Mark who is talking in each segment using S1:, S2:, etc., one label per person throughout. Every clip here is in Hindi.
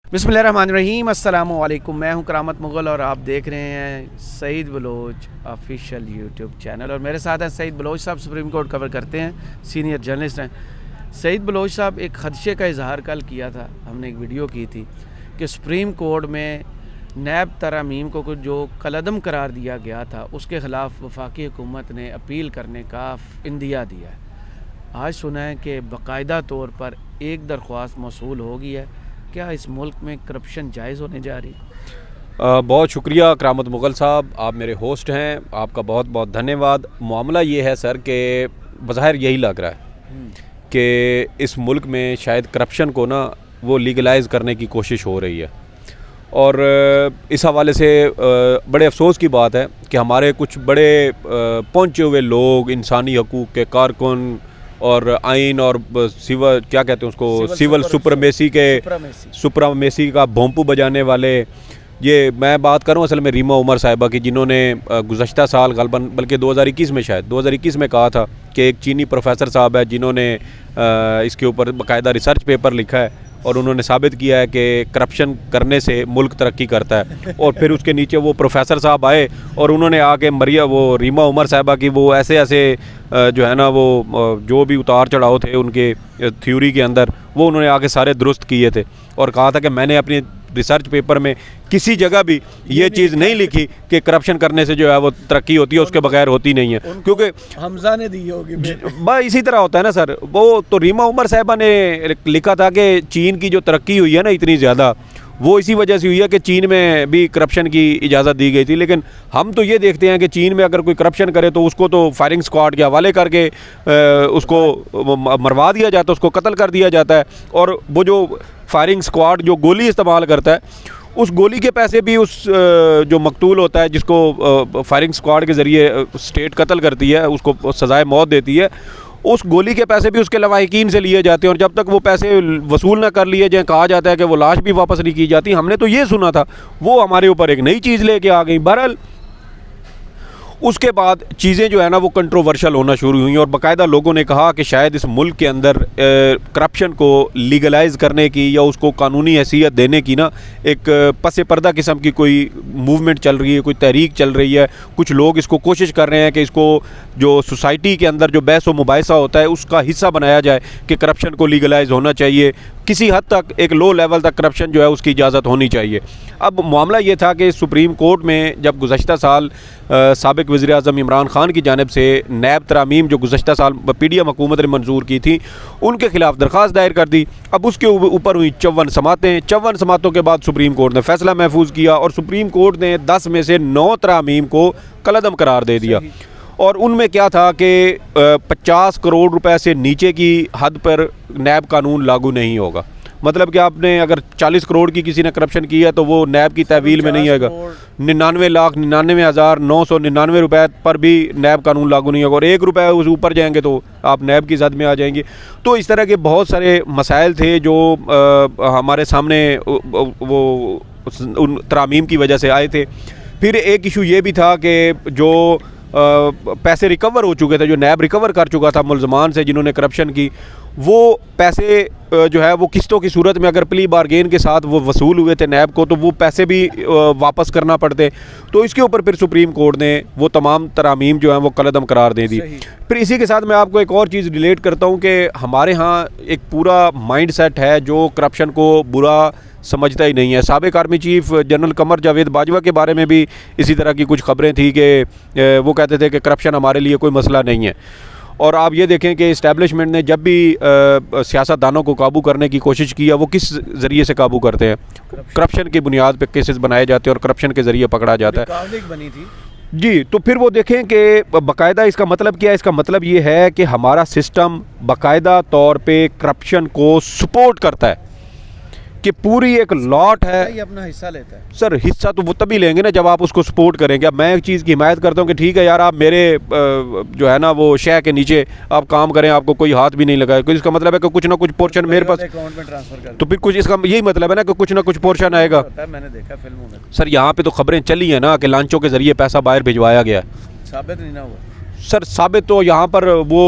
S1: बिस्मिल्लाहिर्रहमानिर्रहीम, अस्सलामु अलैकुम। मैं हूं करामत मुग़ल और आप देख रहे हैं Saeed Baloch official YouTube channel. और मेरे साथ हैं Saeed Baloch sahab, Supreme Court cover करते हैं, सीनियर जर्नलिस्ट हैं। सईद बलोच साहब, एक खदशे का इजहार कल किया था, हमने एक वीडियो की थी कि सुप्रीम कोर्ट में नैब तरामीम को जो कलअदम करार दिया गया था उसके ख़िलाफ़ वफाकी हुकूमत ने अपील करने का इंदिया दिया है। आज सुना है कि बाकायदा तौर पर एक दरख्वास्त मौसूल हो गई है। क्या इस मुल्क में करप्शन जायज़ होने जा रही है?
S2: बहुत शुक्रिया करामत मुग़ल साहब, आप मेरे होस्ट हैं, आपका बहुत बहुत धन्यवाद। मामला ये है सर कि बज़ाहिर यही लग रहा है कि इस मुल्क में शायद करप्शन को ना वो लीगलाइज़ करने की कोशिश हो रही है। और इस हवाले से बड़े अफसोस की बात है कि हमारे कुछ बड़े पहुँचे हुए लोग, इंसानी हकूक़ के कारकुन और आइन और सिविल, क्या कहते हैं उसको, सिविल सुपरमेसी का भोंपू बजाने वाले, ये मैं बात करूं असल में रीमा उमर साहिबा की, जिन्होंने गुज़श्ता साल गलबन बल्कि 2021 में, शायद 2021 में कहा था कि एक चीनी प्रोफेसर साहब है जिन्होंने इसके ऊपर बाकायदा रिसर्च पेपर लिखा है और उन्होंने साबित किया है कि करप्शन करने से मुल्क तरक्की करता है। और फिर उसके नीचे वो प्रोफेसर साहब आए और उन्होंने आके वो रीमा उमर साहिबा की वो ऐसे जो है ना, वो जो भी उतार चढ़ाव थे उनके थ्योरी के अंदर, वो उन्होंने आके सारे दुरुस्त किए थे और कहा था कि मैंने अपनी रिसर्च पेपर में किसी जगह भी ये चीज़ नहीं लिखी कि करप्शन करने से जो है वो तरक्की होती है, उसके बगैर होती नहीं है, क्योंकि
S1: हमजा ने दी होगी।
S2: बस इसी तरह होता है ना सर। वो तो रीमा उमर साहिबा ने लिखा था कि चीन की जो तरक्की हुई है ना इतनी ज़्यादा, वो इसी वजह से हुई है कि चीन में भी करप्शन की इजाज़त दी गई थी। लेकिन हम तो ये देखते हैं कि चीन में अगर कोई करप्शन करे तो उसको तो फायरिंग स्क्वाड के हवाले करके उसको मरवा दिया जाता है, उसको कत्ल कर दिया जाता है। और वो जो फायरिंग स्क्वाड जो गोली इस्तेमाल करता है, उस गोली के पैसे भी उस जो मकतूल होता है, जिसको फायरिंग स्क्वाड के ज़रिए स्टेट कत्ल करती है, उसको सज़ाए मौत देती है, उस गोली के पैसे भी उसके लवाहिकीन से लिए जाते हैं। और जब तक वो पैसे वसूल ना कर लिए जाए, कहा जाता है कि वो लाश भी वापस नहीं की जाती। हमने तो ये सुना था, वो हमारे ऊपर एक नई चीज़ लेके आ गई। बहरहाल उसके बाद चीज़ें जो है ना वो कंट्रोवर्शियल होना शुरू हुई और बाकायदा लोगों ने कहा कि शायद इस मुल्क के अंदर करप्शन को लीगलाइज़ करने की या उसको कानूनी हैसियत देने की ना एक पस पर्दा किस्म की कोई मूवमेंट चल रही है, कोई तहरीक चल रही है। कुछ लोग इसको कोशिश कर रहे हैं कि इसको जो सोसाइटी के अंदर जो बहस व मुबाहिसा होता है उसका हिस्सा बनाया जाए कि करप्शन को लीगलाइज़ होना चाहिए, किसी हद तक एक लो लेवल तक करप्शन जो है उसकी इजाज़त होनी चाहिए। अब मामला ये था कि सुप्रीम कोर्ट में जब गुज़श्ता साल साबिक़ वज़ीर-ए-आज़म इमरान ख़ान की जानिब से नैब तरामीम जो गुज़श्ता साल PDM हुकूमत ने मंजूर की थी, उनके ख़िलाफ़ दरख्वास्त दायर कर दी। अब उसके ऊपर हुई 54 समातें। 54 समातों के बाद सुप्रीम कोर्ट ने फ़ैसला महफूज किया और सुप्रीम कोर्ट ने 10 में से 9 तरामीम को कलअदम करार दे दिया। और उनमें क्या था कि 50 करोड़ रुपए से नीचे की हद पर नैब कानून लागू नहीं होगा। मतलब कि आपने अगर 40 करोड़ की किसी ने करप्शन किया तो वो नैब की तहवील में नहीं आएगा। 99,99,999 रुपए पर भी नैब कानून लागू नहीं होगा और 1 रुपये उस ऊपर जाएंगे तो आप नैब की जद में आ जाएंगे। तो इस तरह के बहुत सारे मसाइल थे जो हमारे सामने वो उन तरामीम की वजह से आए थे। फिर एक इशू ये भी था कि जो पैसे रिकवर हो चुके थे, जो नैब रिकवर कर चुका था मुल्ज़मान से जिन्होंने करप्शन की, वो पैसे जो है वो किस्तों की सूरत में अगर प्ली बारगेन के साथ वो वसूल हुए थे नैब को, तो वो पैसे भी वापस करना पड़ते। तो इसके ऊपर फिर सुप्रीम कोर्ट ने वो तमाम तरामीम जो हैं वो कलअदम करार दे दी। फिर इसी के साथ मैं आपको एक और चीज़ रिलेट करता हूँ कि हमारे यहाँ एक पूरा माइंड सेट है जो करप्शन को बुरा समझता ही नहीं है। साबिक़ army chief general Qamar Javed Bajwa के बारे में भी इसी तरह की कुछ खबरें थी कि वो कहते थे कि करप्शन हमारे लिए कोई मसला नहीं है। और आप ये देखें कि इस्टेब्लिशमेंट ने जब भी सियासतदानों को काबू करने की कोशिश की है, वो किस ज़रिए से काबू करते हैं? करप्शन की बुनियाद पे केसेस बनाए जाते हैं और करप्शन के ज़रिए पकड़ा जाता है।
S1: बनी थी
S2: जी। तो फिर वो देखें कि बाकायदा इसका मतलब क्या है? इसका मतलब ये है कि हमारा सिस्टम बाकायदा तौर पे करप्शन को सपोर्ट करता है कि पूरी एक लॉट है,
S1: ये अपना हिस्सा लेता है।
S2: सर हिस्सा तो वो तभी लेंगे ना जब आप उसको सपोर्ट करेंगे। अब मैं एक चीज़ की हिमायत करता हूँ कि ठीक है यार, आप मेरे जो है ना वो शह के नीचे आप काम करें, आपको कोई हाथ भी नहीं लगाए, इसका मतलब है कि कुछ ना कुछ पोर्शन मेरे पास
S1: अकाउंट में ट्रांसफर कर,
S2: तो फिर कुछ इसका यही मतलब है ना कि कुछ ना कुछ पोर्शन आएगा।
S1: मैंने देखा फिल्मों में।
S2: सर यहाँ पे तो खबरें चली हैं ना कि लांचों के जरिए पैसा बाहर भिजवाया गया।
S1: साबित नहीं ना हुआ।
S2: सर साबित तो यहाँ पर वो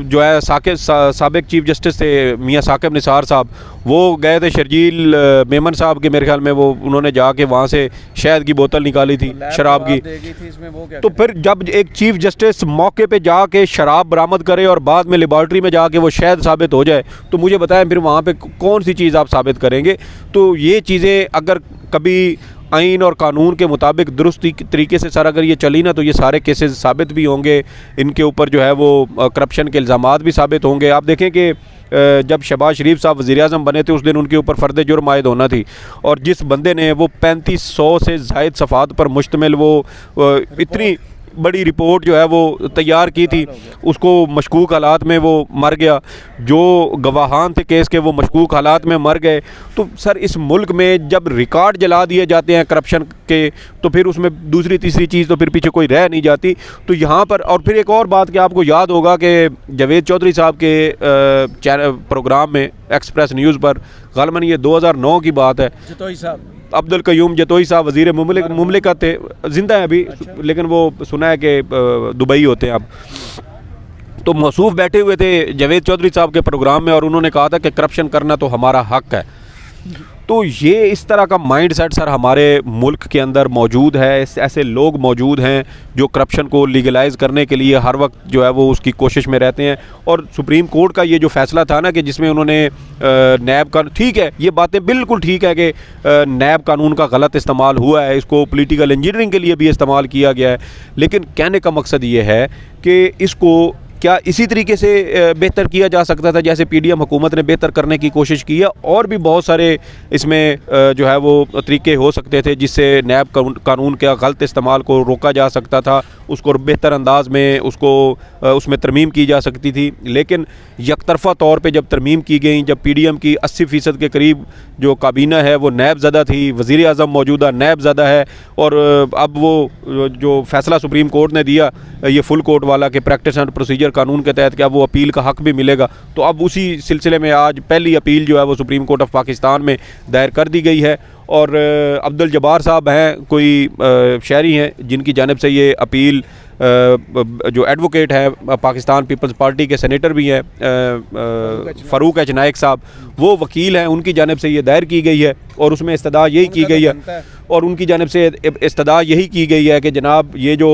S2: जो है साबिक चीफ जस्टिस थे मियाँ साकिब निसार साहब, वो गए थे शर्जील मेमन साहब के, मेरे ख्याल में वो उन्होंने जाके वहाँ से शहद की बोतल निकाली थी शराब की। तो फिर जब एक चीफ जस्टिस मौके पे जाके शराब बरामद करे और बाद में लेबॉर्ट्री में जाके वो शहद साबित हो जाए, तो मुझे बताएं फिर वहाँ पे कौन सी चीज़ आप साबित करेंगे। तो ये चीज़ें अगर कभी आइन और कानून के मुताबिक दुरुस्त तरीके से सर अगर ये चली ना, तो ये सारे केसेस साबित भी होंगे, इनके ऊपर जो है वो करप्शन के इल्ज़ामात भी साबित होंगे। आप देखें कि जब शहबाज शरीफ साहब वज़ीर-ए-आज़म बने थे उस दिन उनके ऊपर फ़र्द जुर्म आयद होना थी, और जिस बंदे ने वो 3500 से ज़ायद सफ़ात पर मुश्तमिल वो इतनी बड़ी रिपोर्ट जो है वो तैयार की थी, उसको मशकूक हालात में वो मर गया, जो गवाहान थे केस के वो मशकूक हालात में मर गए। तो सर इस मुल्क में जब रिकॉर्ड जला दिए जाते हैं करप्शन के, तो फिर उसमें दूसरी तीसरी चीज़ तो फिर पीछे कोई रह नहीं जाती। तो यहाँ पर और फिर एक और बात कि आपको याद होगा कि जावेद चौधरी साहब के प्रोग्राम में एक्सप्रेस न्यूज़ पर ग़ालिबन ये 2009 की बात है,
S1: जतोई साहब
S2: अब्दुल कयूम जतोई साहब वज़ीर मुमलिकत थे, ज़िंदा हैं अभी। अच्छा। लेकिन वो सुना है कि दुबई होते हैं अब। तो मौसूफ बैठे हुए थे जावेद चौधरी साहब के प्रोग्राम में और उन्होंने कहा था कि करप्शन करना तो हमारा हक है। तो ये इस तरह का माइंड सेट सर हमारे मुल्क के अंदर मौजूद है, ऐसे लोग मौजूद हैं जो करप्शन को लीगलाइज़ करने के लिए हर वक्त जो है वो उसकी कोशिश में रहते हैं। और सुप्रीम कोर्ट का ये जो फ़ैसला था ना कि जिसमें उन्होंने नैब का, ठीक है ये बातें बिल्कुल ठीक है कि नैब कानून का गलत इस्तेमाल हुआ है, इसको पॉलिटिकल इंजीनियरिंग के लिए भी इस्तेमाल किया गया है, लेकिन कहने का मकसद ये है कि इसको क्या इसी तरीके से बेहतर किया जा सकता था जैसे पीडीएम हुकूमत ने बेहतर करने की कोशिश की है। और भी बहुत सारे इसमें जो है वो तरीके हो सकते थे जिससे नैब कानून के गलत इस्तेमाल को रोका जा सकता था, उसको बेहतर अंदाज में उसमें तरमीम की जा सकती थी। लेकिन यकतरफ़ा तौर पे जब तरमीम की गई, जब पीडीएम की 80% के करीब जो काबीना है वो नैब ज़दा थी, वज़ीर आज़म मौजूदा नैब ज़दा है, और अब वो जो फ़ैसला सुप्रीम कोर्ट ने दिया ये फुल कोर्ट वाला कि प्रैक्टिस एंड प्रोसीजर कानून के तहत क्या वो अपील का हक भी मिलेगा, तो अब उसी सिलसिले में आज पहली अपील जो है वो सुप्रीम कोर्ट ऑफ पाकिस्तान में दायर कर दी गई है। और अब्दुल जब्बार साहब हैं, कोई शहरी हैं जिनकी जानिब से ये अपील जो एडवोकेट है पाकिस्तान पीपल्स पार्टी के सेनेटर भी हैं फ़ारूक एच नायक साहब, वो वकील हैं, उनकी जानिब से ये दायर की गई है और उसमें इस्तदा यही की गई है और उनकी जानिब से इस्तदा यही की गई है कि जनाब ये जो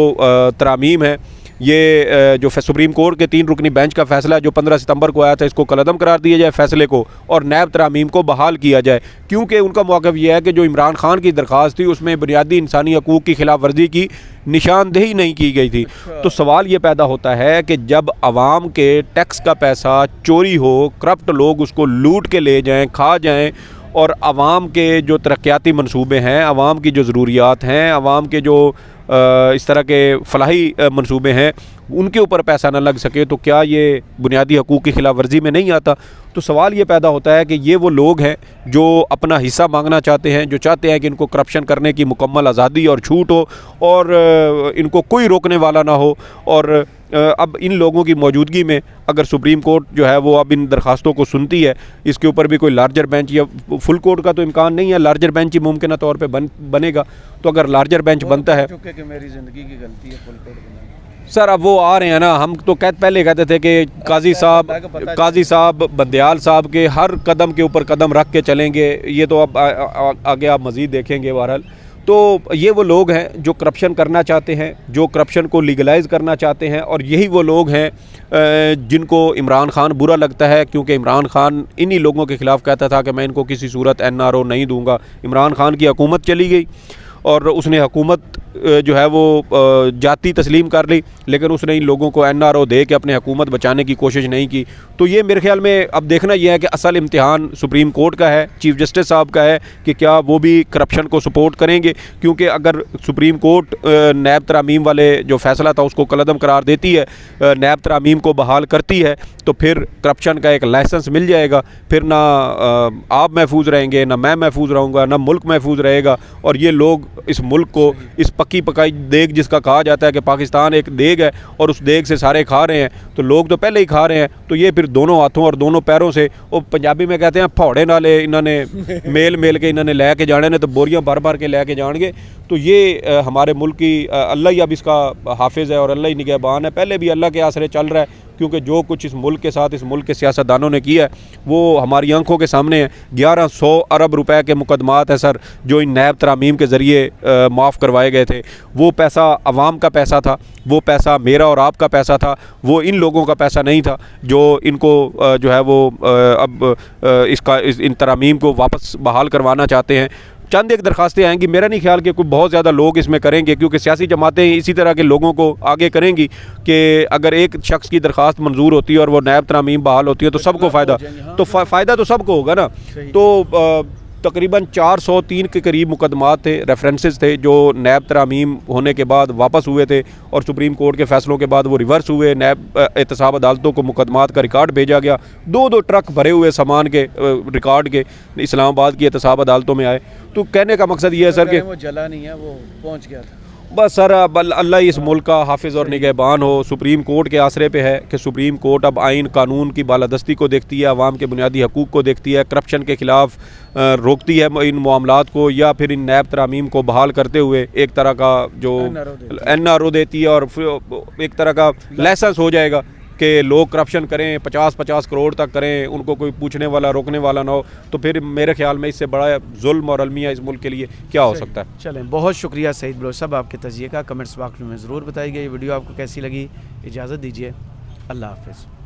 S2: तरामीम है ये जो सुप्रीम कोर्ट के 3 रुकनी बेंच का फ़ैसला जो 15 सितंबर को आया था इसको कलअदम करार दिया जाए फ़ैसले को और नैब तरामीम को बहाल किया जाए, क्योंकि उनका मौक़िफ़ ये है कि जो इमरान खान की दरख्वास्त थी उसमें बुनियादी इंसानी हकूक़ की खिलाफ वर्जी की निशानदेही नहीं की गई थी। तो सवाल ये पैदा होता है कि जब आवाम के टैक्स का पैसा चोरी हो, करप्ट लोग उसको लूट के ले जाएँ, खा जाएँ, और आवाम के जो तरक्याती मंसूबे हैं, आवाम की जो ज़रूरियात हैं, आवाम के जो इस तरह के फलाही मंसूबे हैं उनके ऊपर पैसा न लग सके, तो क्या ये बुनियादी हकूक़ की खिलाफ वर्जी में नहीं आता? तो सवाल ये पैदा होता है कि ये वो लोग हैं जो अपना हिस्सा मांगना चाहते हैं, जो चाहते हैं कि इनको करप्शन करने की मुकम्मल आज़ादी और छूट हो और इनको कोई रोकने वाला ना हो। और अब इन लोगों की मौजूदगी में अगर सुप्रीम कोर्ट जो है वो अब इन दरखास्तों को सुनती है, इसके ऊपर भी कोई लार्जर बेंच या फुल कोर्ट का तो इम्कान नहीं है, लार्जर बेंच ही मुमकिन तौर पे बनेगा। तो अगर लार्जर बेंच बनता है
S1: कि मेरी ज़िंदगी की गलती है फुल कोर्ट बनाना।
S2: सर अब वो आ रहे हैं ना, हम तो पहले कहते थे कि काजी साहब बंदयाल साहब के हर कदम के ऊपर कदम रख के चलेंगे, ये तो अब आगे आप मज़ीद देखेंगे। बहरहाल तो ये वो लोग हैं जो करप्शन करना चाहते हैं, जो करप्शन को लीगलाइज़ करना चाहते हैं, और यही वो लोग हैं जिनको इमरान खान बुरा लगता है, क्योंकि इमरान खान इन्हीं लोगों के ख़िलाफ़ कहता था कि मैं इनको किसी सूरत NRO नहीं दूंगा। इमरान खान की हुकूमत चली गई और उसने हुकूमत जो है वो जाती तस्लीम कर ली, लेकिन उसने इन लोगों को NRO दे के अपनी हुकूमत बचाने की कोशिश नहीं की। तो ये मेरे ख्याल में अब देखना यह है कि असल इम्तिहान सुप्रीम कोर्ट का है, चीफ जस्टिस साहब का है कि क्या वो भी करप्शन को सपोर्ट करेंगे, क्योंकि अगर सुप्रीम कोर्ट नैब तरामीम वाले जो फ़ैसला था उसको कलअदम करार देती है, नैब तरामीम को बहाल करती है, तो फिर करप्शन का एक लाइसेंस मिल जाएगा, फिर ना आप महफूज रहेंगे, ना मैं महफूज रहूँगा, ना मुल्क महफूज रहेगा। और ये लोग इस मुल्क को, इस पक्की पकाई देग जिसका कहा जाता है कि पाकिस्तान एक देग है और उस देग से सारे खा रहे हैं, तो लोग तो पहले ही खा रहे हैं, तो ये फिर दोनों हाथों और दोनों पैरों से, वो पंजाबी में कहते हैं फौड़े नाले इन्होंने मेल के इन्होंने लैके जाने ने, तो बोरियां भर भर के लैके जाएंगे। तो ये हमारे मुल्क की अल्लाह ही अब इसका हाफिज़ है और अल्लाह ही निगहबान है। पहले भी अल्लाह के आसरे चल रहा है, क्योंकि जो कुछ इस मुल्क के साथ इस मुल्क के सियासतदानों ने किया है वो हमारी आंखों के सामने है। 1100 अरब रुपए के मुकदमात हैं सर, जो इन नैब तरामीम के ज़रिए माफ़ करवाए गए थे। वो पैसा अवाम का पैसा था, वो पैसा मेरा और आपका पैसा था, वो इन लोगों का पैसा नहीं था जो इनको जो है वो अब इन तरामीम को वापस बहाल करवाना चाहते हैं। चंद एक दरखास्तें आएंगी, मेरा नहीं ख्याल कि कोई बहुत ज़्यादा लोग इसमें करेंगे, क्योंकि सियासी जमातें इसी तरह के लोगों को आगे करेंगी कि अगर एक शख्स की दरखास्त मंजूर होती है और वो नैब तरामीम बहाल होती है तो सबको फ़ायदा, तो फ़ायदा तो सबको होगा ना। तो तकरीबन 403 के करीब मुकदमात थे, रेफरेंसेस थे, जो नैब तरामीम होने के बाद वापस हुए थे और सुप्रीम कोर्ट के फ़ैसलों के बाद वो रिवर्स हुए। नैब एहतसाब अदालतों को मुकदमात का रिकॉर्ड भेजा गया, 2-2 ट्रक भरे हुए सामान के रिकॉर्ड के इस्लामाबाद की एहतसाब अदालतों में आए। तो कहने का मकसद ये है सर कि
S1: वो जला नहीं है, वो पहुँच गया था।
S2: बस सर अब अल्लाह इस मुल्क का हाफिज़ और निगहबान हो। सुप्रीम कोर्ट के आसरे पे है कि सुप्रीम कोर्ट अब आइन कानून की बालादस्ती को देखती है, अवाम के बुनियादी हकूक़ को देखती है, करप्शन के ख़िलाफ़ रोकती है इन मामलात को, या फिर इन नैब तरामीम को बहाल करते हुए एक तरह का जो NRO देती है और फिर एक तरह का लाइसेंस हो जाएगा कि लोग करप्शन करें, 50-50 करोड़ तक करें, उनको कोई पूछने वाला रोकने वाला ना हो। तो फिर मेरे ख्याल में इससे बड़ा जुल्म और अलमिया इस मुल्क के लिए क्या हो सकता है।
S1: चलें, बहुत शुक्रिया सईद बलोच साहब आपके तजिए का। कमेंट्स बॉक्स में ज़रूर बताइए ये वीडियो आपको कैसी लगी। इजाज़त दीजिए, अल्लाह हाफ़िज़।